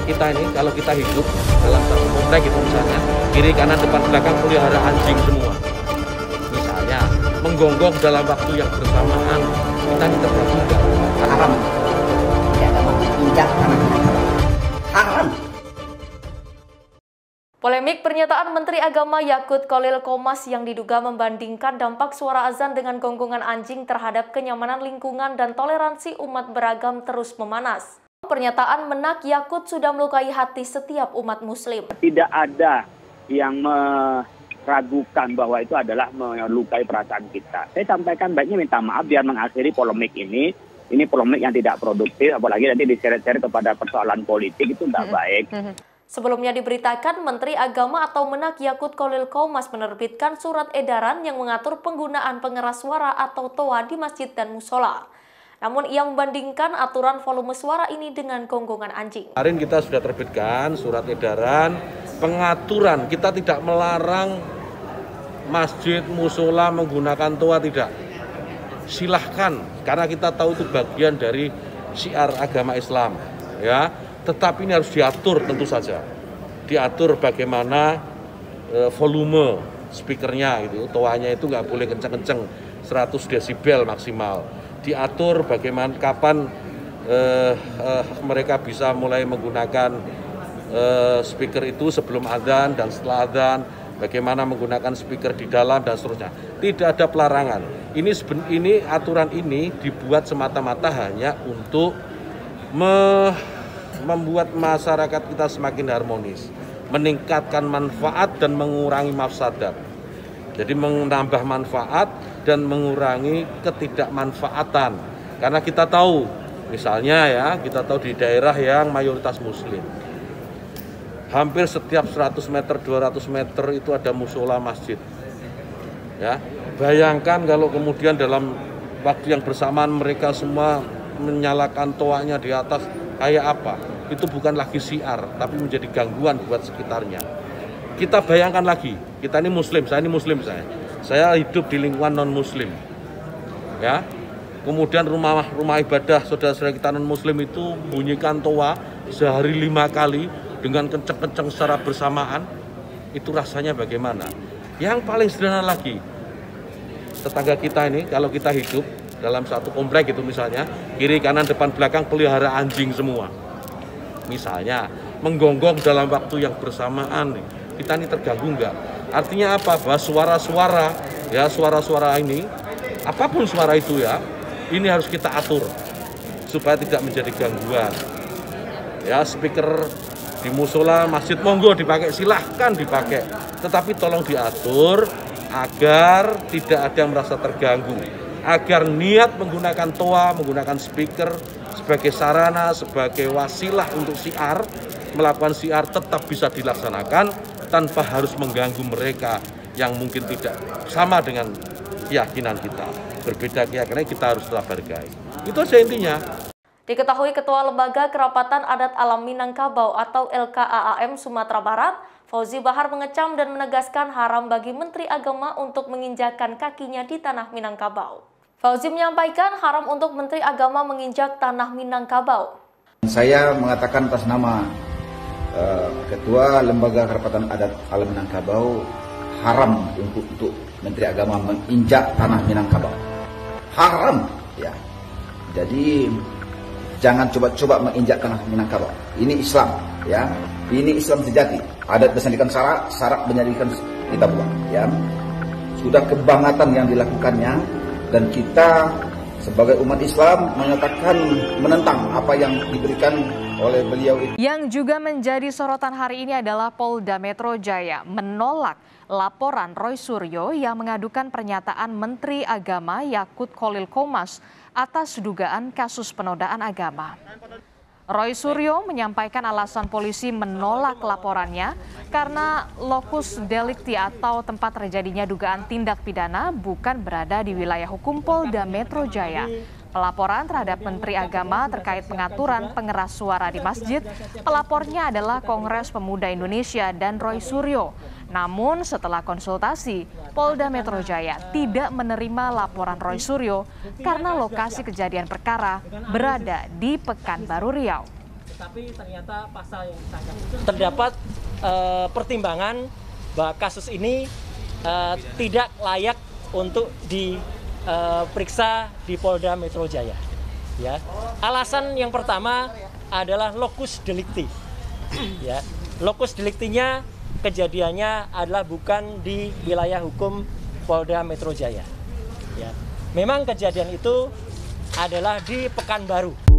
kita ini, kalau kita hidup dalam satu komplek gitu misalnya, kiri kanan depan belakang pelihara anjing semua. Misalnya, menggonggong dalam waktu yang bersamaan, kita ini terganggu nggak? Haram. Tidak ada menginjak tanah Minangkabau. Haram. Polemik pernyataan Menteri Agama Yakut Kholil Qomas yang diduga membandingkan dampak suara azan dengan gonggongan anjing terhadap kenyamanan lingkungan dan toleransi umat beragam terus memanas. Pernyataan Menak Yakut sudah melukai hati setiap umat muslim. Tidak ada yang meragukan bahwa itu adalah melukai perasaan kita. Saya sampaikan baiknya minta maaf biar mengakhiri polemik ini. Ini polemik yang tidak produktif, apalagi nanti diseret-seret kepada persoalan politik, itu tidak baik. Sebelumnya diberitakan Menteri Agama atau Menak Yakut Kholil Qomas menerbitkan surat edaran yang mengatur penggunaan pengeras suara atau toa di masjid dan musola. Namun ia membandingkan aturan volume suara ini dengan gonggongan anjing. Kemarin kita sudah terbitkan surat edaran pengaturan, kita tidak melarang masjid, musola menggunakan toa, tidak. Silahkan, karena kita tahu itu bagian dari syiar agama Islam, ya. Tetapi ini harus diatur tentu saja. Diatur bagaimana volume speakernya, gitu. Toanya itu nggak boleh kenceng-kenceng, 100 desibel maksimal. Diatur bagaimana kapan mereka bisa mulai menggunakan speaker itu sebelum adzan dan setelah adzan, bagaimana menggunakan speaker di dalam dan seterusnya. Tidak ada pelarangan. Ini aturan ini dibuat semata-mata hanya untuk membuat masyarakat kita semakin harmonis, meningkatkan manfaat dan mengurangi mafsadat. Jadi menambah manfaat dan mengurangi ketidakmanfaatan. Karena kita tahu, misalnya ya, kita tahu di daerah yang mayoritas muslim, hampir setiap 100 meter, 200 meter itu ada musola masjid. Ya, bayangkan kalau kemudian dalam waktu yang bersamaan mereka semua menyalakan toanya di atas, kayak apa? Itu bukan lagi syiar, tapi menjadi gangguan buat sekitarnya. Kita bayangkan lagi, kita ini muslim, saya ini muslim, saya hidup di lingkungan non muslim, ya. Kemudian rumah ibadah saudara-saudara kita non muslim itu bunyikan toa sehari 5 kali dengan kenceng-kenceng secara bersamaan, itu rasanya bagaimana? Yang paling sederhana lagi, tetangga kita ini, kalau kita hidup dalam satu komplek itu misalnya, kiri kanan depan belakang pelihara anjing semua. Misalnya, menggonggong dalam waktu yang bersamaan, kita ini terganggu nggak? Artinya apa? Bahwa suara-suara, ya suara-suara ini, apapun suara itu ya, ini harus kita atur supaya tidak menjadi gangguan. Ya, speaker di musola, masjid, monggo dipakai, silahkan dipakai. Tetapi tolong diatur agar tidak ada yang merasa terganggu. Agar niat menggunakan toa, menggunakan speaker sebagai sarana, sebagai wasilah untuk syiar, melakukan syiar tetap bisa dilaksanakan tanpa harus mengganggu mereka yang mungkin tidak sama dengan keyakinan kita. Berbeda keyakinan, kita harus tetap hargai. Itu saja intinya. Diketahui Ketua Lembaga Kerapatan Adat Alam Minangkabau atau LKAAM Sumatera Barat, Fauzi Bahar mengecam dan menegaskan haram bagi Menteri Agama untuk menginjakkan kakinya di tanah Minangkabau. Fauzi menyampaikan haram untuk Menteri Agama menginjak tanah Minangkabau. Saya mengatakan atas nama Ketua Lembaga Kerapatan Adat Alam Minangkabau, haram untuk Menteri Agama menginjak tanah Minangkabau. Haram, ya. Jadi jangan coba-coba menginjak tanah Minangkabau. Ini Islam, ya. Ini Islam sejati. Adat menjadikan syarat menjadikan kita buat, ya. Sudah kebangatan yang dilakukannya. Dan kita sebagai umat Islam menyatakan menentang apa yang diberikan oleh beliau ini. Yang juga menjadi sorotan hari ini adalah Polda Metro Jaya menolak laporan Roy Suryo yang mengadukan pernyataan Menteri Agama Yakut Kholil Qomas atas dugaan kasus penodaan agama. Roy Suryo menyampaikan alasan polisi menolak laporannya karena lokus delikti atau tempat terjadinya dugaan tindak pidana bukan berada di wilayah hukum Polda Metro Jaya. Pelaporan terhadap Menteri Agama terkait pengaturan pengeras suara di masjid, pelapornya adalah Kongres Pemuda Indonesia dan Roy Suryo. Namun setelah konsultasi, Polda Metro Jaya tidak menerima laporan Roy Suryo karena lokasi kejadian perkara berada di Pekanbaru Riau. tapi ternyata pasal yang disangka itu terdapat pertimbangan bahwa kasus ini tidak layak untuk diperiksa di Polda Metro Jaya. Ya, alasan yang pertama adalah locus delicti. Ya, locus delictinya kejadiannya adalah bukan di wilayah hukum Polda Metro Jaya. Ya, memang kejadian itu adalah di Pekanbaru.